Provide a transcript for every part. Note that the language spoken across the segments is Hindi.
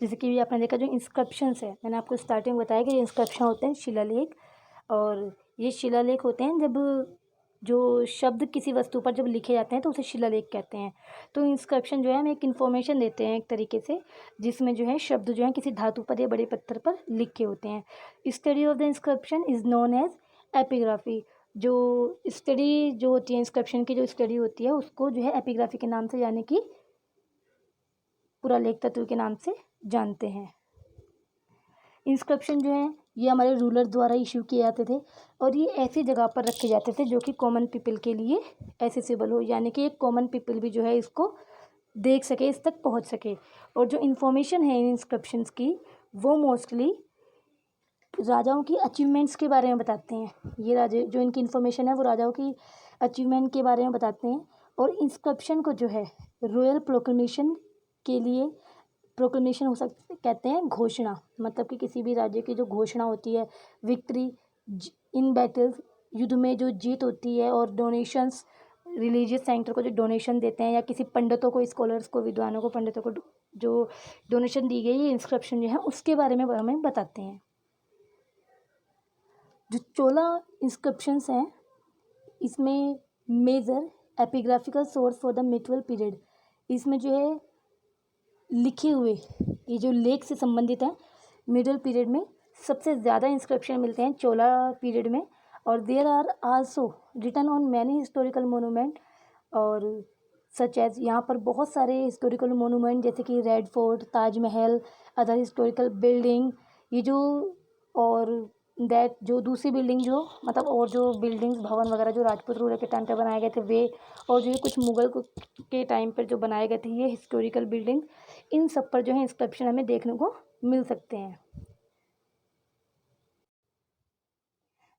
जैसे कि आपने देखा जो इंस्क्रिप्शंस है, मैंने आपको स्टार्टिंग बताया कि ये इंस्क्रिप्शन होते हैं शिलालेख, और ये शिलालेख होते हैं जब जो शब्द किसी वस्तु पर जब लिखे जाते हैं तो उसे शिलालेख कहते हैं। तो इंस्क्रिप्शन जो है हमें एक इन्फॉर्मेशन देते हैं एक तरीके से, जिसमें जो है शब्द जो है किसी धातु पर या बड़े पत्थर पर लिखे होते हैं। Study of the inscription is known as epigraphy. जो स्टडी जो होती है इंस्क्रिप्शन की, जो स्टडी होती है उसको जो है एपिग्राफी के नाम से, यानी कि पुरालेख तत्व के नाम से जानते हैं। इंस्क्रिप्शन जो है ये हमारे रूलर द्वारा इशू किए जाते थे, और ये ऐसी जगह पर रखे जाते थे जो कि कॉमन पीपल के लिए एसेसिबल हो, यानी कि एक कॉमन पीपल भी जो है इसको देख सके, इस तक पहुंच सके। और जो इन्फॉर्मेशन है इन इंस्क्रिप्शंस की, वो मोस्टली राजाओं की अचीवमेंट्स के बारे में बताते हैं। ये राजे जो इनकी इन्फॉर्मेशन है वो राजाओं की अचीवमेंट के बारे में बताते हैं। और इंस्क्रिप्शन को जो है रॉयल प्रोक्लेमेशन के लिए, प्रोक्लेमेशन हो सकते कहते हैं घोषणा, मतलब कि किसी भी राज्य की जो घोषणा होती है, विक्ट्री इन बैटल्स, युद्ध में जो जीत होती है, और डोनेशंस, रिलीजियस सेंटर को जो डोनेशन देते हैं, या किसी पंडितों को, स्कॉलर्स को, विद्वानों को, पंडितों को जो डोनेशन दी गई, ये इंस्क्रिप्शन जो है उसके बारे में हमें बताते हैं। जो चोला इंस्क्रिप्शंस हैं, इसमें major epigraphical source for the medieval period, इसमें जो है लिखे हुए ये जो लेख से संबंधित हैं, मिडल पीरियड में सबसे ज़्यादा इंस्क्रिप्शन मिलते हैं चोला पीरियड में। और there are also written on many historical monument, और सच एज, यहाँ पर बहुत सारे हिस्टोरिकल मोनूमेंट जैसे कि red fort, Taj Mahal, other historical building, ये जो, और दैट जो दूसरी बिल्डिंग जो, मतलब और जो बिल्डिंग्स, भवन वगैरह जो राजपूत रूलर के टाइम पे बनाए गए थे वे, और जो ये कुछ मुगल के टाइम पर जो बनाए गए थे ये हिस्टोरिकल बिल्डिंग, इन सब पर जो है इंस्क्रिप्शन हमें देखने को मिल सकते हैं।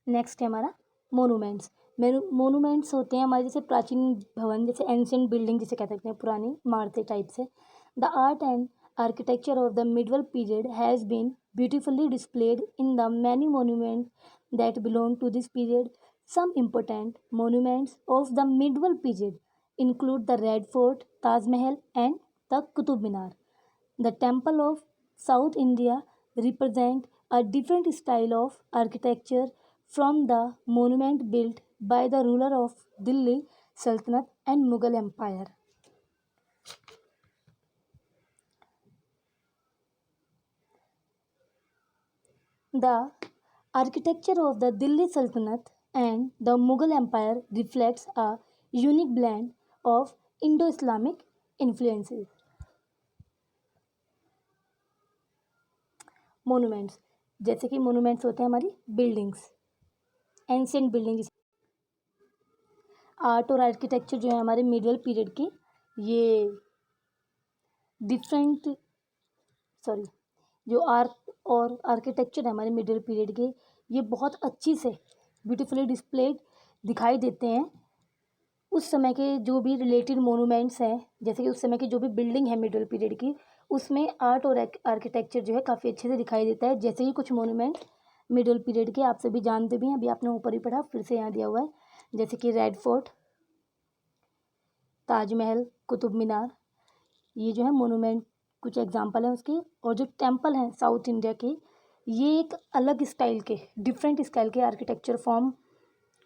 नेक्स्ट है हमारा मोनूमेंट्स। मोनूमेंट्स होते हैं हमारे जैसे प्राचीन भवन, जैसे एंशिएंट बिल्डिंग जिसे कह सकते हैं, पुरानी इमारतें टाइप से। The art and architecture of the medieval period has been beautifully displayed in the many monument that belong to this period. Some important monuments of the medieval period include the Red Fort, Taj Mahal, and the Qutub Minar. The Temple of South India represent a different style of architecture from the monument built by the ruler of Delhi Sultanate and Mughal Empire. The architecture of the Delhi Sultanate and the Mughal Empire reflects a unique blend of Indo-Islamic influences. Monuments, जैसे कि मोनूमेंट्स होते हैं हमारी बिल्डिंग्स, एंशिएंट बिल्डिंग्स। आर्ट और आर्किटेक्चर जो है हमारे मिडिवल पीरियड की, ये डिफरेंट, सॉरी, जो आर्ट और आर्किटेक्चर है हमारे मिडिवल पीरियड के, ये बहुत अच्छी से ब्यूटीफुली डिस्प्लेड दिखाई देते हैं। उस समय के जो भी रिलेटेड मोनूमेंट्स हैं, जैसे कि उस समय की जो भी बिल्डिंग है मिडिवल पीरियड की, उसमें आर्ट और आर्किटेक्चर जो है काफ़ी अच्छे से दिखाई देता है। जैसे कि कुछ मोनूमेंट मिडिवल पीरियड के आप सभी जानते भी हैं, अभी आपने ऊपर ही पढ़ा, फिर से यहाँ दिया हुआ है, जैसे कि रेड फोर्ट, ताजमहल, कुतुब मीनार, ये जो है मोनूमेंट कुछ एग्जाम्पल हैं उसके। और जो टेम्पल हैं साउथ इंडिया के, ये एक अलग स्टाइल के, डिफरेंट स्टाइल के आर्किटेक्चर फॉर्म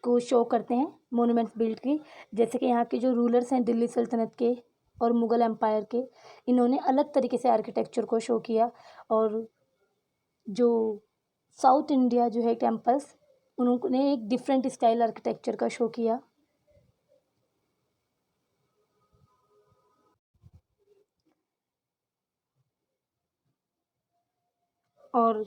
को शो करते हैं मोनूमेंट्स बिल्ड की। जैसे कि यहाँ के जो रूलर्स हैं दिल्ली सल्तनत के और मुग़ल एम्पायर के, इन्होंने अलग तरीके से आर्किटेक्चर को शो किया। और जो साउथ इंडिया जो है टेम्पल्स, उन्होंने एक डिफरेंट स्टाइल आर्किटेक्चर का शो किया। और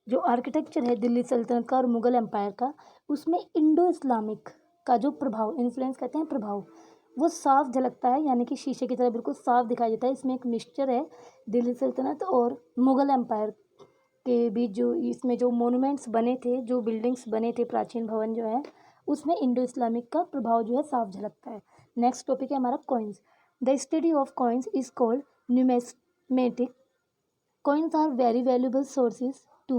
जो आर्किटेक्चर है दिल्ली सल्तनत का और मुग़ल एम्पायर का, उसमें इंडो इस्लामिक का जो प्रभाव, इन्फ्लुएंस कहते हैं प्रभाव, वो साफ झलकता है, यानी कि शीशे की तरह बिल्कुल साफ दिखाई देता है। इसमें एक मिक्सचर है दिल्ली सल्तनत और मुग़ल एम्पायर के बीच। जो इसमें जो मोनूमेंट्स बने थे, जो बिल्डिंग्स बने थे, प्राचीन भवन जो है, उसमें इंडो इस्लामिक का प्रभाव जो है साफ झलकता है। नेक्स्ट टॉपिक है हमारा coins. The study of coins is called numismatic. Coins are very valuable sources to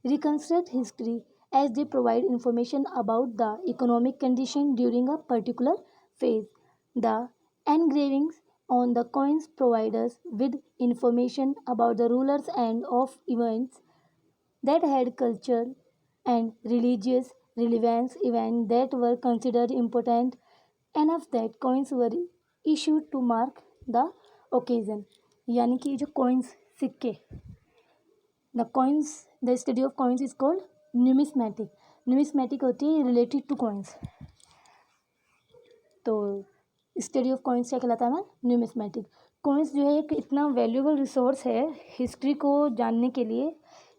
reconstruct history, as they provide information about the economic condition during a particular phase. The engravings on the coins provide us with information about the rulers and of events that had cultural and religious relevance, events that were considered important enough that coins were issued to mark the occasion. यानी कि जो coins सिक्के, the study of coins is called numismatic. numismatic होती है related to coins. तो स्टडी ऑफ कॉइन्स क्या कहलाता है ना, न्यूमिस्मेटिक. कॉइन्स जो है एक इतना वैल्यूएबल रिसोर्स है हिस्ट्री को जानने के लिए.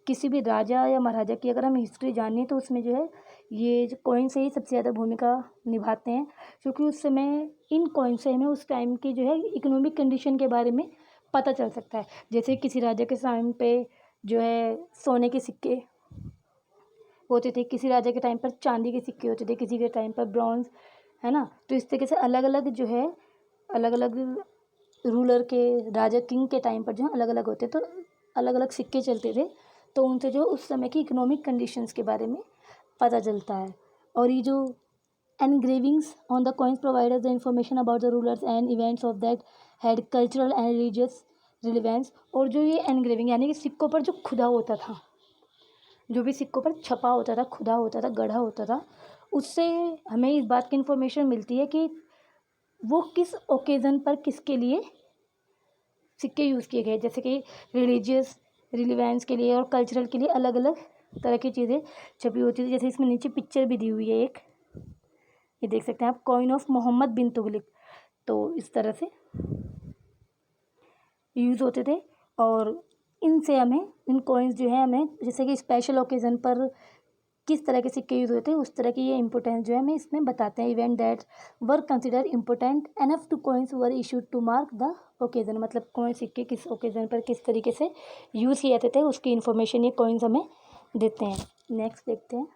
किसी भी राजा या महाराजा की अगर हम हिस्ट्री जाने तो उसमें जो है ये जो कॉइन से ही सबसे ज़्यादा भूमिका निभाते हैं, क्योंकि उस समय इन कॉइन से हमें उस टाइम की जो है इकोनॉमिक कंडीशन के बारे में पता चल सकता है. जैसे किसी राजा के टाइम पे जो है सोने के सिक्के होते थे, किसी राजा के टाइम पर चांदी के सिक्के होते थे, किसी के टाइम पर ब्रॉन्ज, है ना. तो इस तरीके से अलग अलग जो है अलग अलग रूलर के, राजा किंग के टाइम पर जो है अलग अलग होते, तो अलग अलग सिक्के चलते थे, तो उनसे जो उस समय की इकोनॉमिक कंडीशंस के बारे में पता चलता है. और ये जो engravings on the coins provide us the information about the rulers and events of that had cultural and religious relevance. और जो ये engraving यानी कि सिक्कों पर जो खुदा होता था, जो भी सिक्कों पर छपा होता था, खुदा होता था, गढ़ा होता था, उससे हमें इस बात की इन्फॉर्मेशन मिलती है कि वो किस ओकेज़न पर किसके लिए सिक्के यूज़ किए गए. जैसे कि रिलीजियस रिलीवेंस के लिए और कल्चरल के लिए अलग अलग तरह की चीज़ें छपी होती थी. जैसे इसमें नीचे पिक्चर भी दी हुई है एक, ये देख सकते हैं आप, कॉइन ऑफ मोहम्मद बिन तुगलक. तो इस तरह से यूज़ होते थे. और इनसे हमें, इन कॉइन्स जो है हमें जैसे कि स्पेशल ओकेज़न पर किस तरह के सिक्के यूज़ होते हैं उस तरह की ये इंपॉर्टेंस जो है हमें इसमें बताते हैं. Event that were consider important enough to coins were issued to mark the occasion. मतलब कौन सिक्के किस ओकेज़न पर किस तरीके से यूज़ किए जाते थे उसकी इन्फॉर्मेशन ये कॉइन्स हमें देते हैं. नेक्स्ट देखते हैं.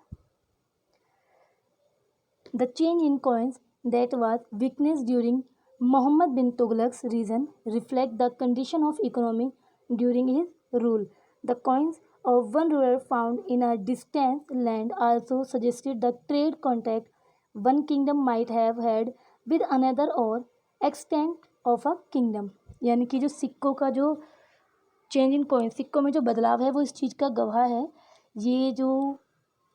The change in coins that was witnessed during Muhammad bin Tughlaq's reign reflect the condition of economy during his rule. The coins of one ruler found in a distant land also suggested the trade contact one kingdom might have had with another or extent of a kingdom. यानी कि जो सिक्कों का जो चेंज इन कॉइन, सिक्कों में जो बदलाव है वो इस चीज़ का गवाह है. ये जो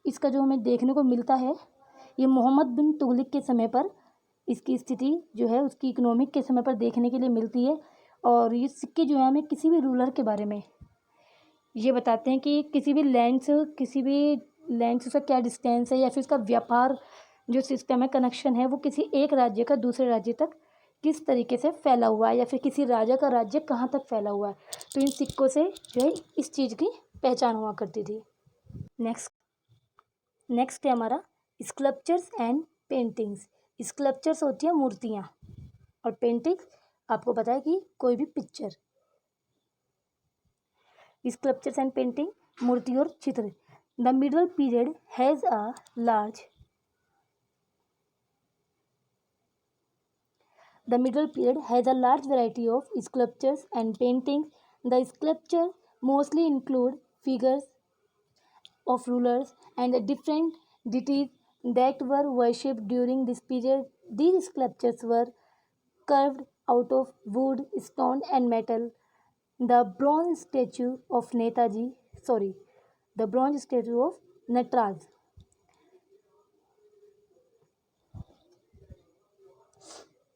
इसका जो हमें देखने को मिलता है ये मोहम्मद बिन तुगलक के समय पर इसकी स्थिति जो है उसकी इकोनॉमिक के समय पर देखने के लिए मिलती है. और ये सिक्के जो है हमें किसी भी रूलर के बारे में ये बताते हैं कि किसी भी लैंड से उसका क्या डिस्टेंस है, या फिर उसका व्यापार जो सिस्टम है, कनेक्शन है, वो किसी एक राज्य का दूसरे राज्य तक किस तरीके से फैला हुआ है, या फिर किसी राजा का राज्य कहाँ तक फैला हुआ है. तो इन सिक्कों से जो है इस चीज़ की पहचान हुआ करती थी. नेक्स्ट है हमारा स्कल्पचर्स एंड पेंटिंग्स. स्कल्पचर्स होती हैं मूर्तियाँ, और पेंटिंग्स आपको पता है कि कोई भी पिक्चर. स्कल्पचर्स एंड पेंटिंग, मूर्ति और चित्र. The middle period has a large variety of sculptures and paintings. The sculpture mostly include figures of rulers and the different deities that were worshipped during this period. These sculptures were carved out of wood, stone, and metal. The bronze statue of Natraj